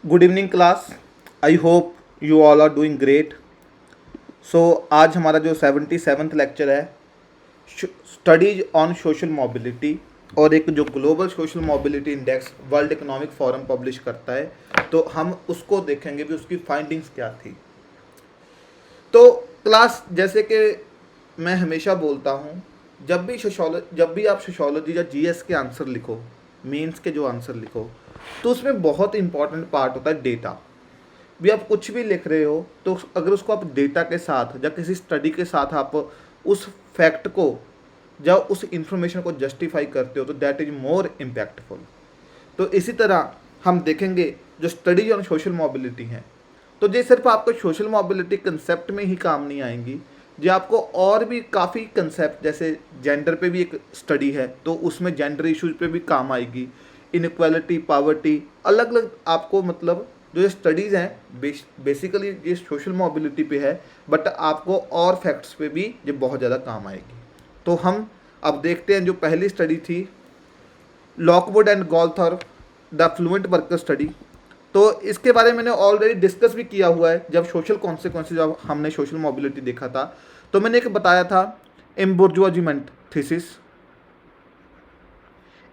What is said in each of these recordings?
Good evening class. I hope you all are doing great. So आज हमारा जो 77th lecture है studies on social mobility, और एक जो global social mobility index world economic forum publish करता है, तो हम उसको देखेंगे भी उसकी फाइंडिंग्स क्या थी। तो क्लास, जैसे कि मैं हमेशा बोलता हूँ, जब भी आप सोशोलॉजी या जीएस के आंसर लिखो, मेंस के जो आंसर लिखो, तो उसमें बहुत इंपॉर्टेंट पार्ट होता है डेटा। भी आप कुछ भी लिख रहे हो तो अगर उसको आप डेटा के साथ या किसी स्टडी के साथ आप उस फैक्ट को या उस इंफॉर्मेशन को जस्टिफाई करते हो तो दैट इज मोर इम्पैक्टफुल। तो इसी तरह हम देखेंगे जो स्टडीज ऑन सोशल मोबिलिटी हैं, तो ये सिर्फ आपको सोशल मोबिलिटी कंसेप्ट में ही काम नहीं आएंगी, जो आपको और भी काफ़ी कंसेप्ट, जैसे जेंडर पे भी एक स्टडी है तो उसमें जेंडर इश्यूज पे भी काम आएगी, इनक्वालिटी, पावर्टी, अलग अलग आपको मतलब जो ये स्टडीज़ हैं बेसिकली ये सोशल मोबिलिटी पे है, बट आपको और फैक्ट्स पे भी ये बहुत ज़्यादा काम आएगी। तो हम अब देखते हैं जो पहली स्टडी थी, Lockwood and Goldthorpe the fluent worker study. तो इसके बारे में मैंने ऑलरेडी डिस्कस भी किया हुआ है जब सोशल कॉन्सिक्वेंसेज, जब हमने सोशल मोबिलिटी देखा था, तो मैंने एक बताया था एम्बुर्जुआजीमेंट थीसिस।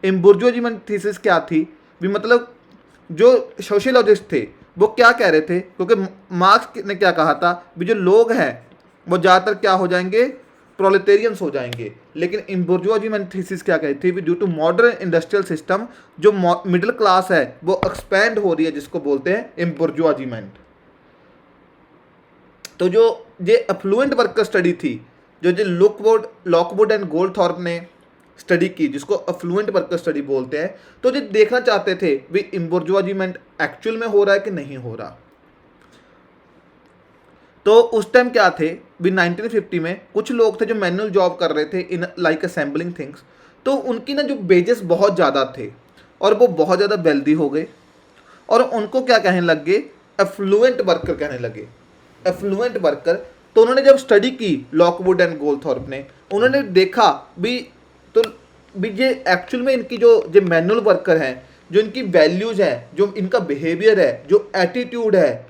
एम्बुर्जुआजीमेंट थीसिस क्या थी भी, मतलब जो सोशियोलॉजिस्ट थे वो क्या कह रहे थे, क्योंकि मार्क्स ने क्या कहा था भी जो लोग हैं वो ज़्यादातर क्या हो जाएंगे, प्रोलेटेरियंस हो जाएंगे। लेकिन एम्बुर्जुआजीमेंट थीसिस क्या कहती थी भी due to modern industrial system जो मिडिल क्लास है वो एक्सपैंड हो रही है, जिसको बोलते हैं एम्बुर्जुआजीमेंट। तो जो ये अफ्लुएंट वर्कर स्टडी थी, जो लॉकवुड एंड गोल्डथॉर्प ने स्टडी की, जिसको अफ्लुएंट वर्कर स्टडी बोलते हैं, तो ये देखना चाहते थे भी एम्बुर्जुआजीमेंट एक्चुअल में हो रहा है कि नहीं हो रहा। तो उस टाइम क्या थे भी 1950 में कुछ लोग थे जो मैनुअल जॉब कर रहे थे इन लाइक असेंबलिंग थिंग्स, तो उनकी ना जो वेजेस बहुत ज़्यादा थे और वो बहुत ज़्यादा वेल्दी हो गए, और उनको क्या कहने लग गए, एफ्लुएंट वर्कर कहने लगे, एफ्लुएंट वर्कर। तो उन्होंने जब स्टडी की लॉकवुड एंड गोल्डथॉर्प ने, उन्होंने देखा भी तो भी ये एक्चुअल में इनकी जो मैनुअल वर्कर हैं, जो इनकी वैल्यूज़ हैं, जो इनका बिहेवियर है, जो एटीट्यूड है,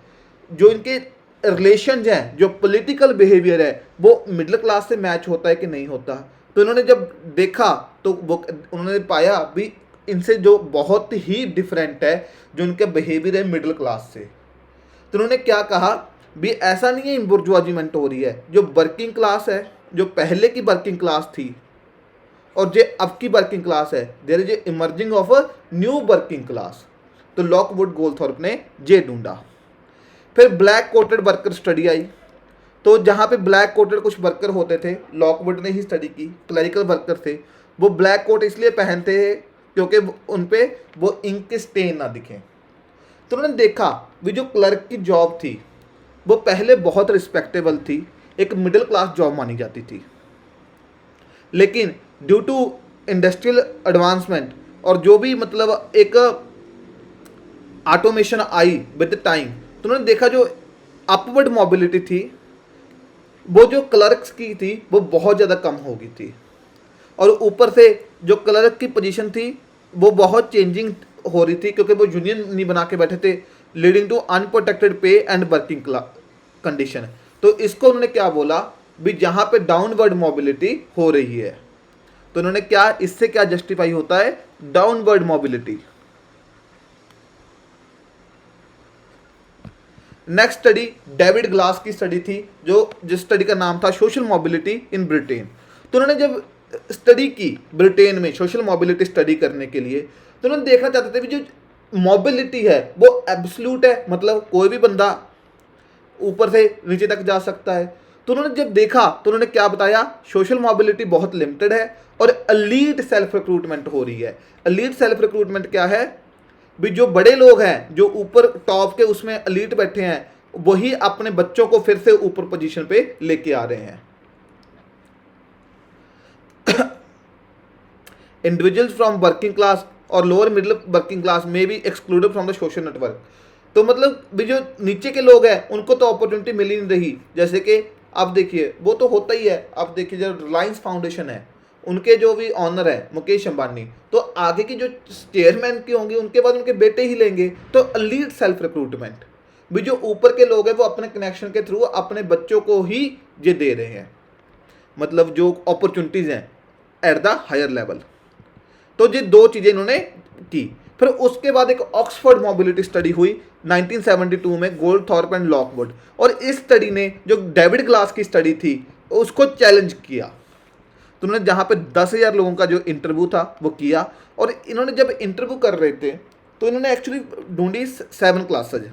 जो इनके रिलेशन हैं, जो पॉलिटिकल बिहेवियर है, वो मिडिल क्लास से मैच होता है कि नहीं होता। तो इन्होंने जब देखा तो वो उन्होंने पाया भी इनसे जो बहुत ही डिफरेंट है जो इनका बिहेवियर है मिडिल क्लास से। तो उन्होंने क्या कहा भी ऐसा नहीं है बुर्जुआजीमेंट हो रही है, जो वर्किंग क्लास है, जो पहले की वर्किंग क्लास थी और जो अब की वर्किंग क्लास है, there is a emerging of a new working class. तो लॉकवुड गोल्डथॉर्प ने ये ढूंढा। फिर ब्लैक कोटेड वर्कर स्टडी आई, तो जहाँ पे ब्लैक कोटेड कुछ वर्कर होते थे, लॉकवुड ने ही स्टडी की, क्लरिकल वर्कर थे, वो ब्लैक कोट इसलिए पहनते हैं क्योंकि उन पे वो इंक के स्टेन ना दिखें। तो उन्होंने देखा भी जो क्लर्क की जॉब थी वो पहले बहुत रिस्पेक्टेबल थी, एक मिडिल क्लास जॉब मानी जाती थी, लेकिन ड्यू टू इंडस्ट्रियल एडवांसमेंट और जो भी मतलब एक ऑटोमेशन आई विद टाइम, तो उन्होंने देखा जो अपवर्ड मोबिलिटी थी वो जो क्लर्क्स की थी वो बहुत ज़्यादा कम हो गई थी, और ऊपर से जो क्लर्क की पोजीशन थी वो बहुत चेंजिंग हो रही थी क्योंकि वो यूनियन नहीं बना के बैठे थे, लीडिंग टू अनप्रोटेक्टेड पे एंड वर्किंग कंडीशन। तो इसको उन्होंने क्या बोला भी जहाँ पे डाउनवर्ड मोबिलिटी हो रही है, तो उन्होंने क्या, इससे क्या जस्टिफाई होता है, downward mobility. Next study David glass की स्टडी थी, जिस स्टडी का नाम था सोशल मोबिलिटी इन ब्रिटेन। तो उन्होंने जब स्टडी की ब्रिटेन में सोशल मोबिलिटी स्टडी करने के लिए, तो उन्होंने देखना चाहते थे कि जो मोबिलिटी है वो एब्सोल्यूट है, मतलब कोई भी बंदा ऊपर से नीचे तक जा सकता है। तो उन्होंने जब देखा तो उन्होंने क्या बताया, सोशल मोबिलिटी बहुत लिमिटेड है और एलीट सेल्फ रिक्रूटमेंट हो रही है। एलीट सेल्फ रिक्रूटमेंट क्या है भी, जो बड़े लोग हैं जो ऊपर टॉप के उसमें एलीट बैठे हैं, वही अपने बच्चों को फिर से ऊपर पोजीशन पे लेके आ रहे हैं। इंडिविजुअल्स फ्रॉम वर्किंग क्लास और लोअर मिडिल वर्किंग क्लास में भी excluded from the social network. तो मतलब भी जो नीचे के लोग हैं उनको तो अपॉर्चुनिटी मिल ही नहीं रही। जैसे कि आप देखिए, वो तो होता ही है, आप देखिए जो रिलायंस फाउंडेशन है उनके जो भी ऑनर है मुकेश अंबानी, तो आगे की जो चेयरमैन की होंगी उनके बाद उनके बेटे ही लेंगे। तो लीड सेल्फ रिक्रूटमेंट भी जो ऊपर के लोग हैं वो अपने कनेक्शन के थ्रू अपने बच्चों को ही ये दे रहे हैं, मतलब जो अपॉर्चुनिटीज़ हैं एट द हायर लेवल। तो ये दो चीज़ें इन्होंने की। फिर उसके बाद एक ऑक्सफोर्ड मोबिलिटी स्टडी हुई 1972 में, गोल्डथॉर्प एंड लॉकवुड, और इस स्टडी ने जो डेविड ग्लास की स्टडी थी उसको चैलेंज किया। तो उन्होंने जहाँ पे 10,000 लोगों का जो इंटरव्यू था वो किया, और इन्होंने जब इंटरव्यू कर रहे थे तो इन्होंने एक्चुअली ढूंढी 7 क्लासेज,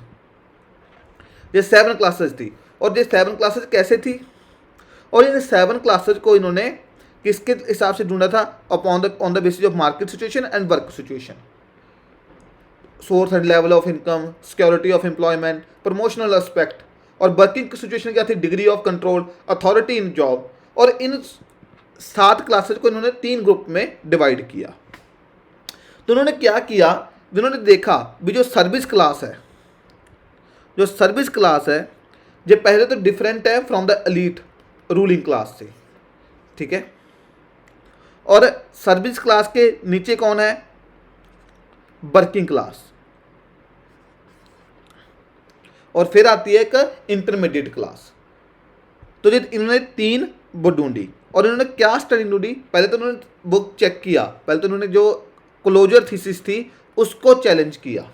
ये 7 क्लासेज थी। और ये 7 क्लासेज कैसे थी, और इन 7 क्लासेज को इन्होंने किसके हिसाब से ढूंढा था, on the basis of market situation and work situation, source and level of income, security of employment, promotional aspect, और वर्किंग की सिचुएशन क्या थी, degree of control, authority in job. और इन 7 क्लासेज को इन्होंने 3 ग्रुप में डिवाइड किया। तो उन्होंने क्या किया, उन्होंने देखा भी जो सर्विस क्लास है, जो सर्विस क्लास है ये पहले तो डिफरेंट है from the elite ruling class से, ठीक है। और सर्विस क्लास के नीचे कौन है, वर्किंग क्लास, और फिर आती है एक इंटरमीडिएट क्लास। तो ये इन्होंने 3 वो ढूंढी, और इन्होंने क्या स्टडी ढूंढी, पहले तो उन्होंने बुक चेक किया, पहले तो उन्होंने जो क्लोजर थीसिस थी उसको चैलेंज किया।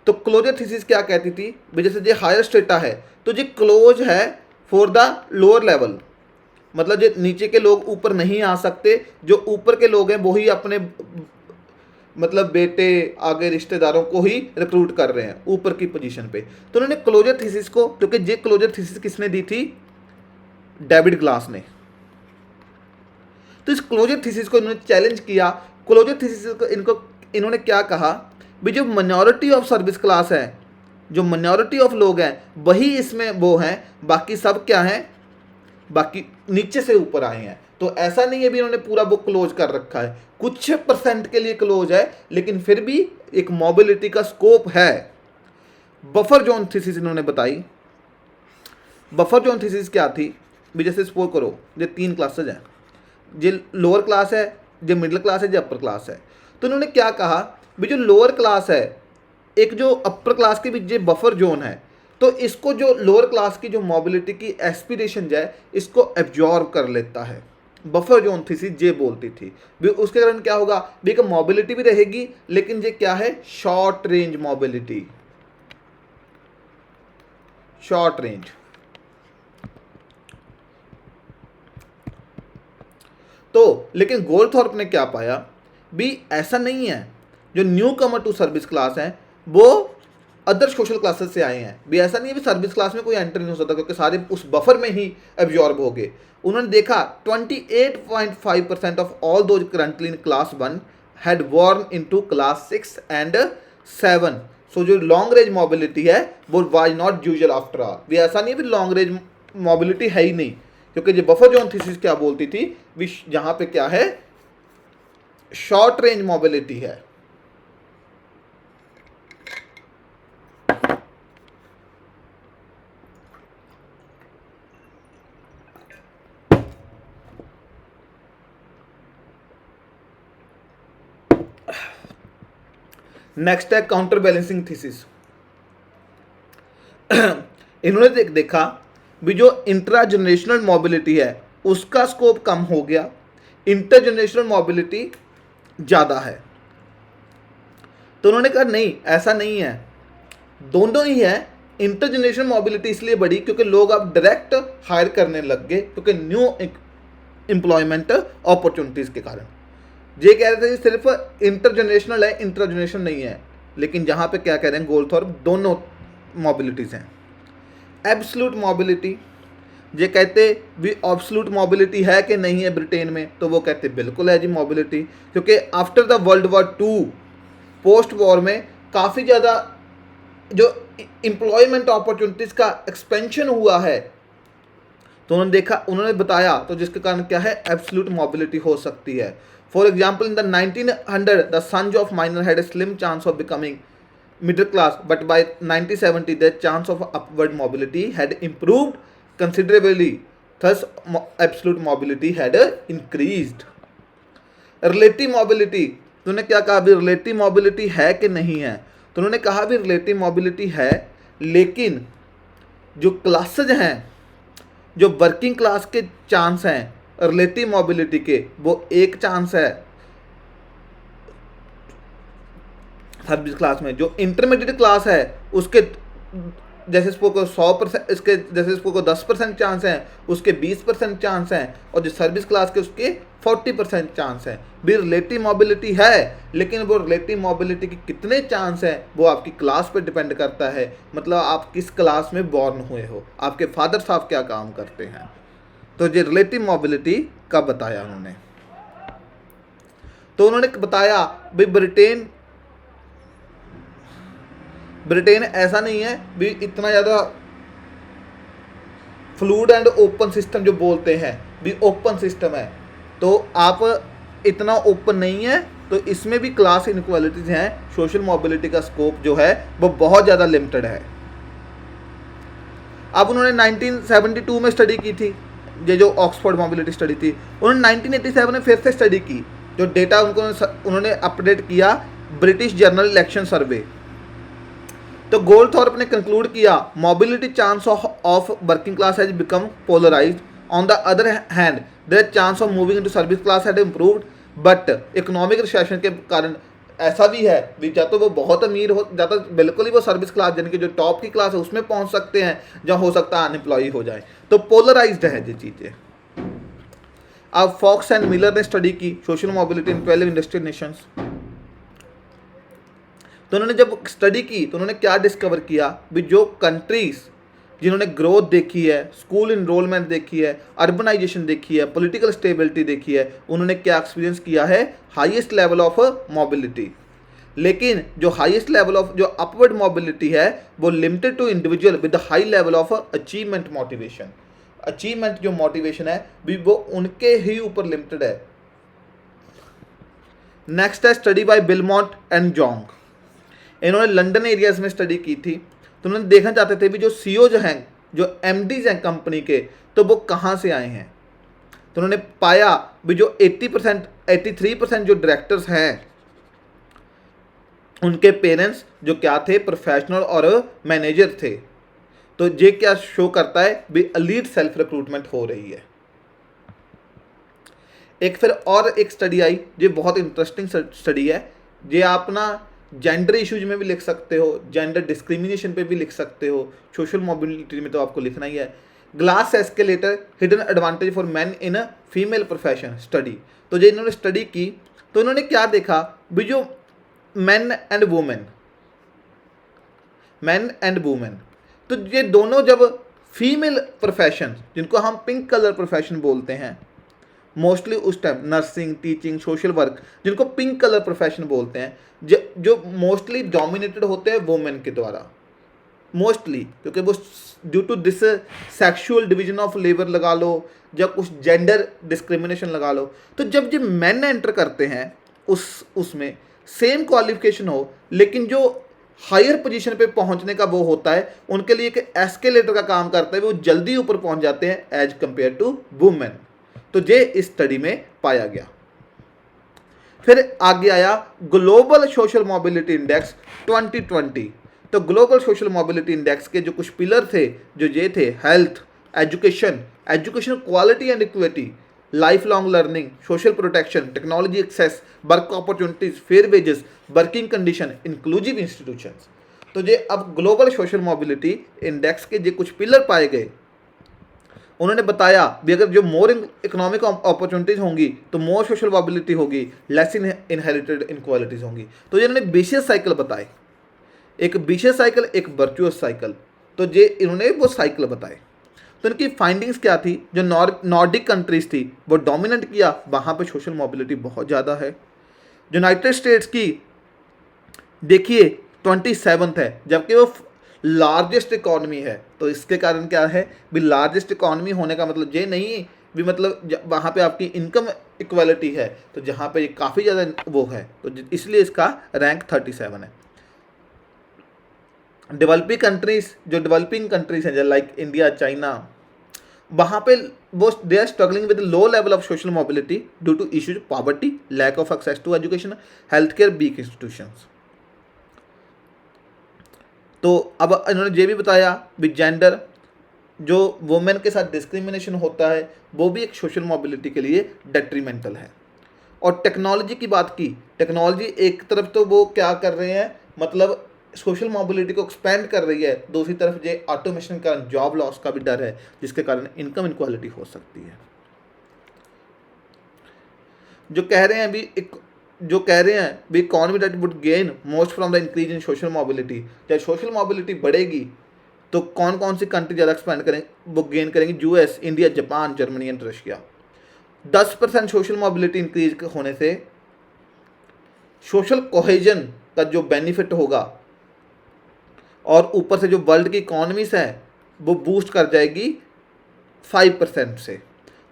तो क्लोजर थीसिस क्या कहती थी, जैसे ये हायर स्टेटा है तो ये क्लोज है फॉर द लोअर लेवल, मतलब जो नीचे के लोग ऊपर नहीं आ सकते, जो ऊपर के लोग हैं वही अपने मतलब बेटे आगे रिश्तेदारों को ही रिक्रूट कर रहे हैं ऊपर की पोजीशन पे। तो उन्होंने क्लोजर थीसिस को, क्योंकि ये क्लोजर थीसिस किसने दी थी, डेविड ग्लास ने। तो इस क्लोजर थीसिस को इन्होंने चैलेंज किया। क्लोजर थीसिस को इन्होंने क्या कहा, भी जो माइनॉरिटी ऑफ सर्विस क्लास है, जो माइनॉरिटी ऑफ लोग हैं वही इसमें वो हैं, बाकी सब क्या हैं, बाकी नीचे से ऊपर आए हैं। तो ऐसा नहीं है भी इन्होंने पूरा बुक क्लोज कर रखा है, कुछ परसेंट के लिए क्लोज है, लेकिन फिर भी एक मोबिलिटी का स्कोप है। बफर जोन थीसिस इन्होंने बताई। बफर जोन थीसिस क्या थी, भी जैसे सपोज करो ये 3 क्लासेज हैं, जो लोअर क्लास है, जो मिडिल क्लास है, जो अपर क्लास है। तो इन्होंने क्या कहा, भी जो लोअर क्लास है, एक जो अपर क्लास के बीच जो बफर जोन है, तो इसको जो लोअर क्लास की जो मोबिलिटी की एस्पिरेशन है इसको एब्जॉर्ब कर लेता है। बफर जोन थीसिस ये बोलती थी भी उसके कारण क्या होगा, भी एक मोबिलिटी भी रहेगी, लेकिन ये क्या है, short range mobility, short range. तो लेकिन गोल्डथॉर्प ने क्या पाया, भी ऐसा नहीं है, जो newcomer to service class हैं वो अदर सोशल क्लासेस से आए हैं, भी ऐसा नहीं है भी सर्विस क्लास में कोई एंटर नहीं हो सकता, क्योंकि सारे उस बफर में ही एब्जॉर्ब हो गए। उन्होंने देखा 28.5% of all those currently in class 1 had born into class 6 and 7। So जो लॉन्ग रेंज मोबिलिटी है वो was not usual after all, भी ऐसा नहीं है भी लॉन्ग रेंज मोबिलिटी है ही नहीं, क्योंकि जो बफर जोन थीसिस क्या बोलती थी, भी यहाँ पे क्या है, शॉर्ट रेंज मोबिलिटी है। नेक्स्ट है काउंटर बैलेंसिंग थीसिस। इन्होंने देखा भी जो इंट्रा जनरेशनल मोबिलिटी है उसका स्कोप कम हो गया, इंटर जनरेशनल मोबिलिटी ज़्यादा है। तो उन्होंने कहा नहीं, ऐसा नहीं है, दोनों ही है। इंटर जनरेशनल मोबिलिटी इसलिए बढ़ी क्योंकि लोग अब डायरेक्ट हायर करने लग गए, क्योंकि न्यू एम्प्लॉयमेंट अपॉर्चुनिटीज़ के कारण। ये कह रहे थे सिर्फ इंटर जनरेशनल है, इंटर जनरेशनल नहीं है, लेकिन जहाँ पे क्या कह रहे हैं गोल्डथॉर्प, दोनों मोबिलिटीज़ हैं। एब्सोल्यूट मोबिलिटी, ये कहते भी एब्सोल्यूट मोबिलिटी है कि नहीं है ब्रिटेन में, तो वो कहते बिल्कुल है जी मोबिलिटी, क्योंकि after the world war 2 post war में काफ़ी ज़्यादा जो एम्प्लॉयमेंट अपॉर्चुनिटीज़ का एक्सपेंशन हुआ है, तो उन्होंने देखा, उन्होंने बताया, तो जिसके कारण क्या है, एब्सोल्यूट मोबिलिटी हो सकती है। For example in the 1900 the sons of miner had a slim chance of becoming middle class, but by 1970 the chance of upward mobility had improved considerably thus absolute mobility had increased. Relative mobility, तो उन्होंने क्या कहा, अभी relative mobility है कि नहीं है, तो उन्होंने कहा भी रिलेटिव मोबिलिटी है, लेकिन जो क्लासेज हैं, जो वर्किंग क्लास के चांस हैं रिलेटिव मोबिलिटी के, वो 1 चांस है सर्विस क्लास में। जो इंटरमीडिएट क्लास है उसके जैसे इसको 100%, इसके जैसे इसको 10% चांस हैं, उसके 20% चांस हैं, और जो सर्विस क्लास के उसके 40% चांस हैं। भी रिलेटिव मोबिलिटी है, लेकिन वो रिलेटिव मोबिलिटी के कितने चांस हैं वो आपकी क्लास पे डिपेंड करता है, मतलब आप किस क्लास में बॉर्न हुए हो, आपके फादर साहब क्या काम करते हैं। तो ये रिलेटिव मोबिलिटी का बताया उन्होंने। तो उन्होंने बताया भाई ब्रिटेन ऐसा नहीं है भी इतना ज़्यादा फ्लूइड एंड ओपन सिस्टम जो बोलते हैं भी ओपन सिस्टम है, तो आप इतना ओपन नहीं है, तो इसमें भी क्लास इनइक्वालिटीज़ हैं। सोशल मोबिलिटी का स्कोप जो है वो बहुत ज़्यादा लिमिटेड है। अब उन्होंने 1972 में स्टडी की थी, ये जो ऑक्सफोर्ड मोबिलिटी स्टडी थी, उन्होंने 1987 में फिर से स्टडी की। जो डेटा उन्होंने अपडेट किया ब्रिटिश जर्नल इलेक्शन सर्वे। तो गोल्डथॉर्प ने कंक्लूड किया mobility chance of working class has become polarised, on the other hand their chance of moving into service class had improved, but economic recession के कारण ऐसा भी है भी या तो वो बहुत अमीर हो जाता, बिल्कुल ही वो सर्विस क्लास यानी कि जो टॉप की क्लास है उसमें पहुंच सकते हैं, जहाँ हो सकता है अनएम्प्लॉय हो जाए। तो पोलराइज्ड है ये चीज़ें। अब फॉक्स एंड मिलर ने स्टडी की social mobility in 12 industrial Nations. तो उन्होंने जब स्टडी की तो उन्होंने क्या डिस्कवर किया भी जो कंट्रीज़ जिन्होंने ग्रोथ देखी है, स्कूल इनरोलमेंट देखी है, अर्बनाइजेशन देखी है, पॉलिटिकल स्टेबिलिटी देखी है, उन्होंने क्या एक्सपीरियंस किया है, हाईएस्ट लेवल ऑफ मोबिलिटी। लेकिन जो हाईएस्ट लेवल ऑफ जो अपवर्ड मोबिलिटी है वो limited to individual with high level of achievement motivation. Achievement जो मोटिवेशन है भी वो उनके ही ऊपर लिमिटेड है। नेक्स्ट है स्टडी बाय बिलमॉन्ट एंड जोंग। इन्होंने लंदन एरियाज में स्टडी की थी, तो उन्होंने देखना चाहते थे भी जो सीईओ जो हैं, जो एमडीज हैं कंपनी के, तो वो कहाँ से आए हैं। तो उन्होंने पाया भी जो 83% जो डायरेक्टर्स हैं उनके पेरेंट्स जो क्या थे, प्रोफेशनल और मैनेजर थे। तो ये क्या शो करता है भी एलीट सेल्फ रिक्रूटमेंट हो रही है। एक फिर और एक स्टडी आई जो बहुत इंटरेस्टिंग स्टडी है, ये आप ना जेंडर इश्यूज में भी लिख सकते हो, जेंडर डिस्क्रिमिनेशन पे भी लिख सकते हो, सोशल मोबिलिटी में तो आपको लिखना ही है। Glass escalator hidden advantage for man in a female profession study. तो जो इन्होंने स्टडी की तो उन्होंने क्या देखा भी जो मैन एंड वुमेन, तो ये दोनों जब फीमेल प्रोफेशन जिनको हम पिंक कलर प्रोफेशन बोलते हैं, मोस्टली उस time nursing, teaching, social work जिनको पिंक कलर प्रोफेशन बोलते हैं, जो मोस्टली डोमिनेटेड होते हैं वुमेन के द्वारा मोस्टली, क्योंकि वो due to this sexual division of labour लगा लो या कुछ जेंडर डिस्क्रिमिनेशन लगा लो। तो जब जो मेन एंटर करते हैं उसमें सेम क्वालिफिकेशन हो, लेकिन जो हायर पोजीशन पे पहुंचने का वो होता है, उनके लिए एक एस्केलेटर का काम करता है, वो जल्दी ऊपर पहुंच जाते हैं एज कंपेयर टू वुमेन। तो ये इस स्टडी में पाया गया। फिर आगे आया ग्लोबल सोशल मोबिलिटी इंडेक्स 2020। तो ग्लोबल सोशल मोबिलिटी इंडेक्स के जो कुछ पिलर थे जो ये थे, health, education quality and equity, lifelong learning, social protection, technology access, work opportunities, fair wages, working condition, inclusive institutions. तो ये अब ग्लोबल सोशल मोबिलिटी इंडेक्स के जो कुछ पिलर पाए गए, उन्होंने बताया भी अगर जो मोर इकोनॉमिक अपॉर्चुनिटीज होंगी तो मोर सोशल मोबिलिटी होगी, लेस इनहेरिटेड इनक्वालिटीज होंगी। तो ये इन्होंने विशियस साइकिल बताए, एक विशियस साइकिल, एक वर्चुअस साइकिल। तो ये इन्होंने वो साइकिल बताए। तो इनकी फाइंडिंग्स क्या थी, जो नॉर्डिक कंट्रीज थी वो डोमिनेट किया, वहाँ पे सोशल मोबिलिटी बहुत ज़्यादा है। यूनाइटेड स्टेट्स की देखिए 27th है, जबकि वो लार्जेस्ट इकॉनमी है। तो इसके कारण क्या है भी लार्जेस्ट इकॉनमी होने का मतलब ये नहीं भी मतलब वहाँ पे आपकी इनकम इक्वालिटी है, तो जहाँ पे काफ़ी ज़्यादा वो है, तो इसलिए इसका रैंक 37 है। डेवलपिंग कंट्रीज हैं लाइक इंडिया, चाइना, वहाँ पे वो they are struggling with low level of social mobility due to issues poverty, lack of access to education, health care, weak institutions. तो अब इन्होंने ये भी बताया भी जेंडर, जो वुमेन के साथ डिस्क्रिमिनेशन होता है वो भी एक सोशल मोबिलिटी के लिए डेट्रीमेंटल है। और टेक्नोलॉजी की बात की, टेक्नोलॉजी एक तरफ तो वो क्या कर रहे हैं, मतलब सोशल मोबिलिटी को एक्सपेंड कर रही है, दूसरी तरफ ये ऑटोमेशन का जॉब लॉस का भी डर है जिसके कारण इनकम इनक्वालिटी हो सकती है। जो कह रहे हैं अभी एक जो कह रहे हैं भी economy that would gain most from the increase in social mobility, जब सोशल मोबिलिटी बढ़ेगी तो कौन कौन सी कंट्री ज़्यादा एक्सपेंड करेंगे, वो गेन करेंगी, US, India, Japan, Germany and Russia. 10% social mobility increase होने से सोशल कोहेजन का जो बेनिफिट होगा और ऊपर से जो वर्ल्ड की इकॉनमीज है वो बूस्ट कर जाएगी 5% से।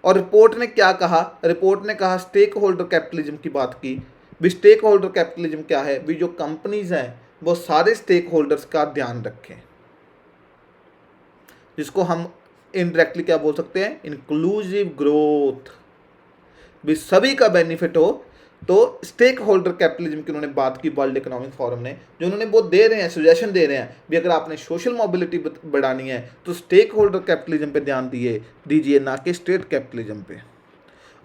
और रिपोर्ट ने क्या कहा, रिपोर्ट ने कहा स्टेक होल्डर कैपिटलिज्म की बात की। भी स्टेक होल्डर कैपिटलिज्म क्या है, भी जो कंपनीज हैं वो सारे स्टेक होल्डर्स का ध्यान रखें, जिसको हम इनडायरेक्टली क्या बोल सकते हैं, इंक्लूसिव ग्रोथ, भी सभी का बेनिफिट हो। तो स्टेक होल्डर कैपिटलिज्म की उन्होंने बात की वर्ल्ड इकोनॉमिक फोरम ने, जो उन्होंने वो दे रहे हैं, सजेशन दे रहे हैं भी अगर आपने सोशल मोबिलिटी बढ़ानी है तो स्टेक होल्डर कैपिटलिज्म पे ध्यान दीजिए, ना कि स्टेट कैपिटलिज्म पे।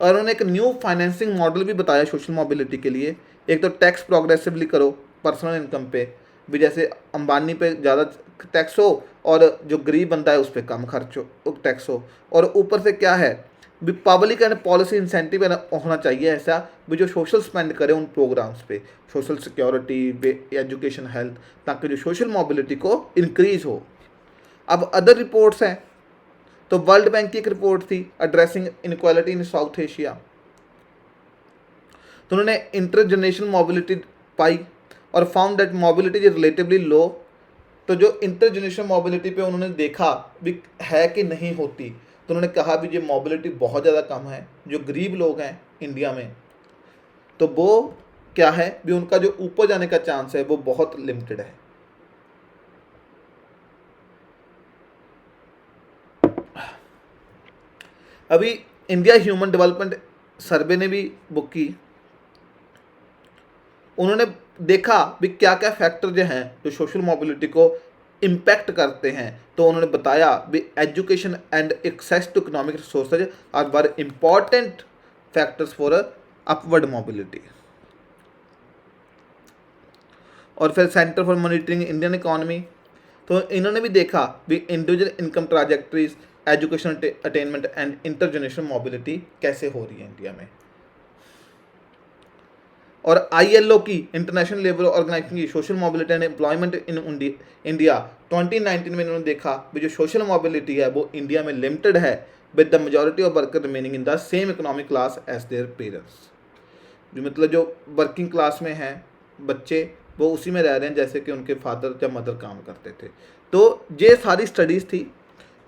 और उन्होंने एक न्यू फाइनेंसिंग मॉडल भी बताया सोशल मोबिलिटी के लिए। एक तो टैक्स प्रोग्रेसिवली करो पर्सनल इनकम पे, भी जैसे अंबानी पे ज़्यादा टैक्स हो और जो गरीब बंदा है उस पर कम खर्च हो, टैक्स हो। और ऊपर से क्या है भी पब्लिक एंड पॉलिसी इंसेंटिव होना चाहिए ऐसा भी जो सोशल स्पेंड करे उन प्रोग्राम्स पे, सोशल सिक्योरिटी, एजुकेशन, हेल्थ, ताकि जो सोशल मोबिलिटी को इंक्रीज हो। अब अदर रिपोर्ट्स हैं, तो वर्ल्ड बैंक की एक रिपोर्ट थी एड्रेसिंग इनक्वालिटी इन साउथ एशिया, तो उन्होंने इंटरजनरेशनल मोबिलिटी पाई और found that mobility is relatively low. तो जो इंटरजनरेशनल मोबिलिटी पे उन्होंने देखा भी है कि नहीं होती, तो उन्होंने कहा भी ये मोबिलिटी बहुत ज़्यादा कम है। जो गरीब लोग हैं इंडिया में, तो वो क्या है भी उनका जो ऊपर जाने का चांस है वो बहुत लिमिटेड है। अभी इंडिया ह्यूमन डेवलपमेंट सर्वे ने भी बुक की, उन्होंने देखा भी क्या क्या फैक्टर जो हैं जो सोशल मोबिलिटी को इम्पैक्ट करते हैं। तो उन्होंने बताया भी education and access to economic resources are very important factors for upward mobility. और फिर centre for monitoring Indian economy, तो इन्होंने भी देखा भी individual income trajectories, education attainment and intergenerational mobility कैसे हो रही है इंडिया में। और ILO की, इंटरनेशनल लेबर ऑर्गेनाइजेशन की, social mobility and employment in India 2019 में इन्होंने देखा भी जो सोशल मोबिलिटी है वो इंडिया में लिमिटेड है, with the majority of worker remaining in the same economic class as their parents. जो मतलब जो वर्किंग क्लास में हैं बच्चे वो उसी में रह रहे हैं जैसे कि उनके फादर या मदर काम करते थे। तो ये सारी स्टडीज़ थी।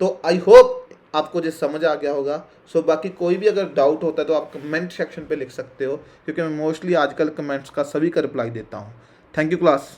तो आई होप आपको जो समझ आ गया होगा। सो बाकी कोई भी अगर डाउट होता है तो आप कमेंट सेक्शन पे लिख सकते हो, क्योंकि मैं मोस्टली आजकल कमेंट्स का सभी का रिप्लाई देता हूँ। Thank you class.